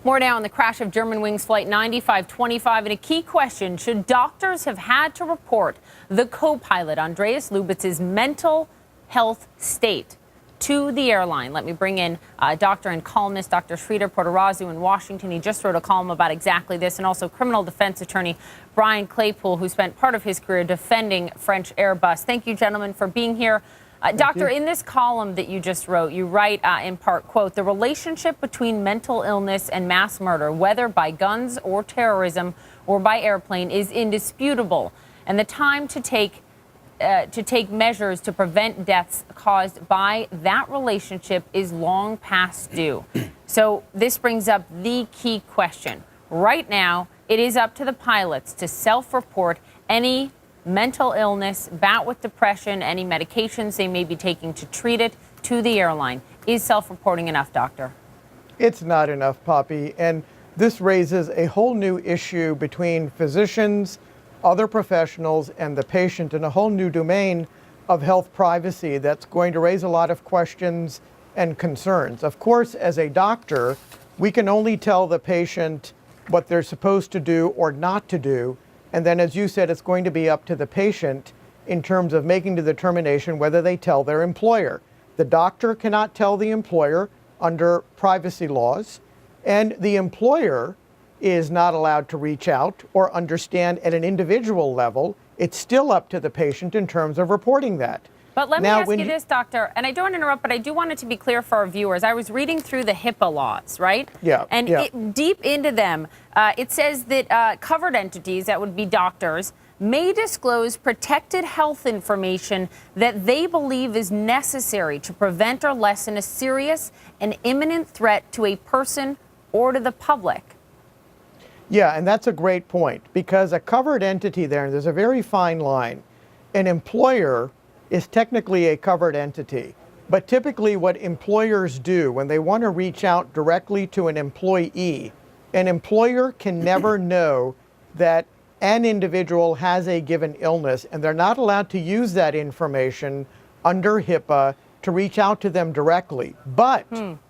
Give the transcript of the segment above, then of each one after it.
More now on the crash of Germanwings Flight 9525 and a key question. Should doctors have had to report the co-pilot Andreas Lubitz's mental health state to the airline? Let me bring in doctor and columnist Dr. Sridhar Portarazu in Washington. He just wrote a column about exactly this, and also criminal defense attorney Brian Claypool, who spent part of his career defending French Airbus. Thank you, gentlemen, for being here. Doctor, in this column that you just wrote, you write in part, quote, the relationship between mental illness and mass murder, whether by guns or terrorism or by airplane, is indisputable. And the time to take measures to prevent deaths caused by that relationship is long past due. So this brings up the key question. Right now, it is up to the pilots to self-report any mental illness, bout with depression, any medications they may be taking to treat it to the airline. Is self-reporting enough, doctor? It's not enough, Poppy. And this raises a whole new issue between physicians, other professionals, and the patient, in a whole new domain of health privacy that's going to raise a lot of questions and concerns. Of course, as a doctor, we can only tell the patient what they're supposed to do or not to do. And then, as you said, it's going to be up to the patient in terms of making the determination whether they tell their employer. The doctor cannot tell the employer under privacy laws, and the employer is not allowed to reach out or understand at an individual level. It's still up to the patient in terms of reporting that. But let me ask you this, doctor, and I don't want to interrupt, but I do want it to be clear for our viewers. I was reading through the HIPAA laws, right? Yeah. And deep into them, it says that covered entities, that would be doctors, may disclose protected health information that they believe is necessary to prevent or lessen a serious and imminent threat to a person or to the public. Yeah, and that's a great point, because a covered entity there's a very fine line. An employer is technically a covered entity, but typically what employers do when they want to reach out directly to an employee, an employer can never know that an individual has a given illness, and they're not allowed to use that information under HIPAA to reach out to them directly. But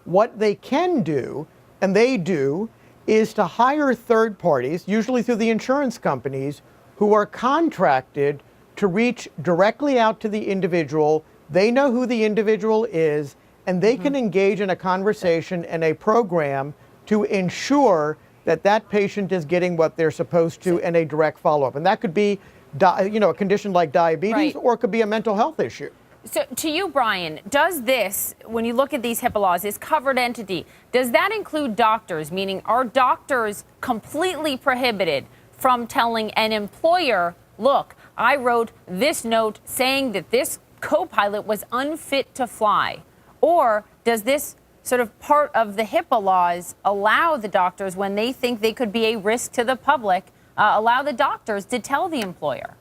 what they can do, and they do, is to hire third parties, usually through the insurance companies, who are contracted to reach directly out to the individual. They know who the individual is, and they can engage in a conversation and a program to ensure that that patient is getting what they're supposed to in a direct follow-up. And that could be, a condition like diabetes, or it could be a mental health issue. So to you, Brian, does this, when you look at these HIPAA laws, this covered entity, does that include doctors? Meaning, are doctors completely prohibited from telling an employer, look, I wrote this note saying that this co-pilot was unfit to fly? Or does this sort of part of the HIPAA laws allow the doctors, when they think they could be a risk to the public, allow the doctors to tell the employer?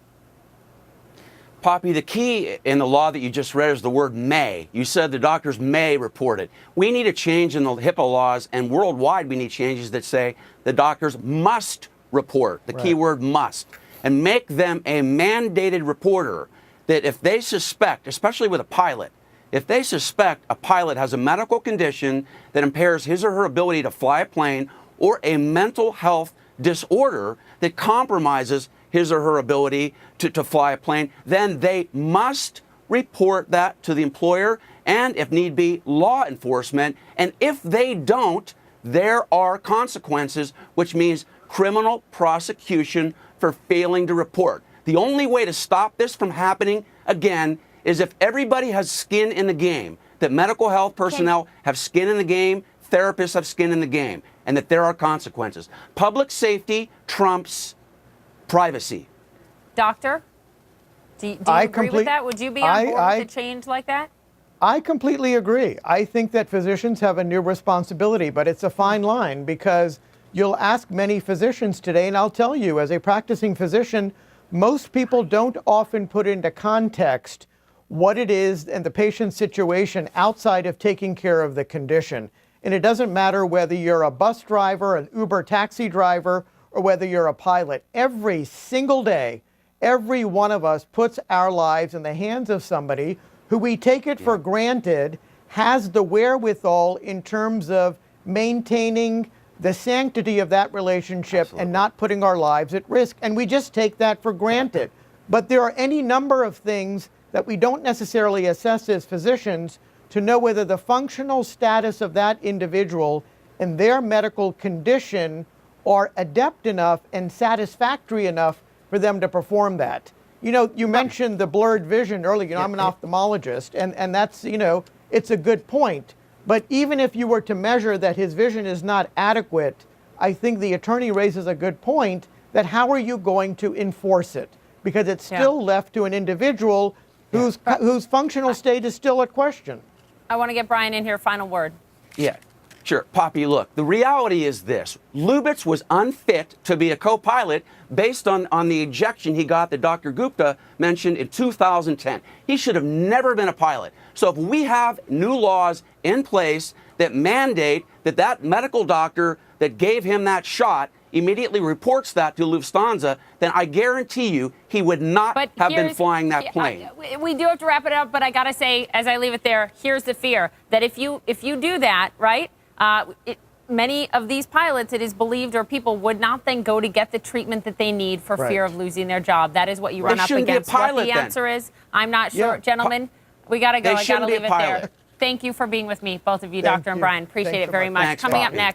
Poppy, the key in the law that you just read is the word may. You said the doctors may report it. We need a change in the HIPAA laws, and worldwide we need changes that say the doctors must report, the key word must, and make them a mandated reporter, that if they suspect, especially with a pilot, if they suspect a pilot has a medical condition that impairs his or her ability to fly a plane, or a mental health disorder that compromises his or her ability to fly a plane, then they must report that to the employer and, if need be, law enforcement. And if they don't, there are consequences, which means criminal prosecution for failing to report. The only way to stop this from happening again is if everybody has skin in the game, that medical health personnel have skin in the game, therapists have skin in the game, and that there are consequences. Public safety trumps privacy. Doctor, do you agree with that? Would you be on board with a change like that? I completely agree. I think that physicians have a new responsibility, but it's a fine line, because you'll ask many physicians today, and I'll tell you, as a practicing physician, most people don't often put into context what it is and the patient's situation outside of taking care of the condition. And it doesn't matter whether you're a bus driver, an Uber taxi driver, or whether you're a pilot. Every single day, every one of us puts our lives in the hands of somebody who, we take it for granted, has the wherewithal in terms of maintaining the sanctity of that relationship and not putting our lives at risk. And we just take that for granted. But there are any number of things that we don't necessarily assess as physicians to know whether the functional status of that individual and their medical condition are adept enough and satisfactory enough for them to perform that. You know, you mentioned the blurred vision earlier. You know, I'm an ophthalmologist, and that's, you know, it's a good point. But even if you were to measure that his vision is not adequate, I think the attorney raises a good point that how are you going to enforce it? Because it's still left to an individual whose functional state is still at question. I want to get Brian in here. Final word. Yeah, sure. Poppy, look, the reality is this. Lubitz was unfit to be a co-pilot based on the ejection he got that Dr. Gupta mentioned in 2010. He should have never been a pilot. So if we have new laws in place that mandate that that medical doctor that gave him that shot immediately reports that to Lufthansa, then I guarantee you he would not have been flying that plane. We do have to wrap it up, but I got to say, as I leave it there, here's the fear that if you do that, right, many of these pilots, it is believed, or people would not then go to get the treatment that they need for fear of losing their job. That is what you run up against. What the answer is, I'm not sure. Gentlemen, we got to go. I got to leave it there. Thank you for being with me, both of you, Doctor and Brian. Appreciate it very much. Coming up next.